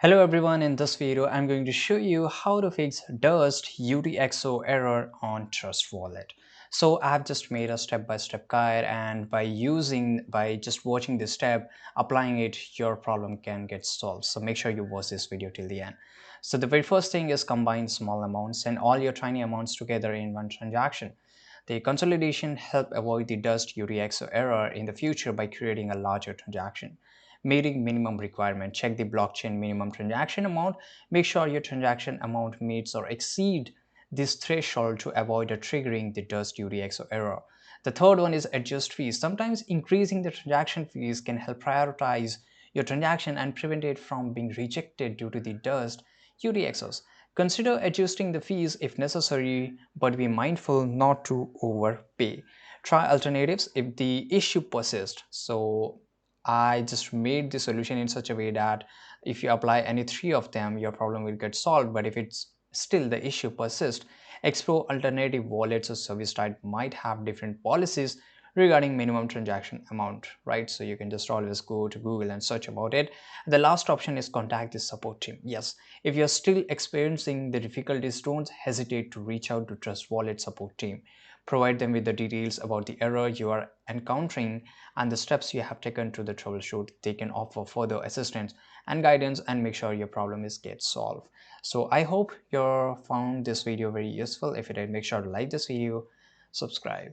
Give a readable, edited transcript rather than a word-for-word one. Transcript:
Hello everyone, in this video I'm going to show you how to fix dust UTXO error on Trust Wallet. So I've just made a step-by-step guide, and by just watching this step, applying it, your problem can get solved. So make sure you watch this video till the end. So the very first thing is combine small amounts and all your tiny amounts together in one transaction. The consolidation help avoid the dust UTXO error in the future by creating a larger transaction. Meeting minimum requirement. Check the blockchain minimum transaction amount. Make sure your transaction amount meets or exceed this threshold to avoid triggering the dust UTXO error. The third one is adjust fees. Sometimes increasing the transaction fees can help prioritize your transaction and prevent it from being rejected due to the dust UTXOs. Consider adjusting the fees if necessary, but be mindful not to overpay. Try alternatives if the issue persists. So I just made the solution in such a way that if you apply any three of them, your problem will get solved. But if it's still the issue persists, explore alternative wallets or service type might have different policies regarding minimum transaction amount, right? So you can just always go to Google and search about it. The last option is contact the support team. Yes, if you're still experiencing the difficulties, don't hesitate to reach out to Trust Wallet support team. Provide them with the details about the error you are encountering and the steps you have taken to the troubleshoot. They can offer further assistance and guidance and make sure your problem is get solved. So I hope you found this video very useful. If you did, make sure to like this video, subscribe.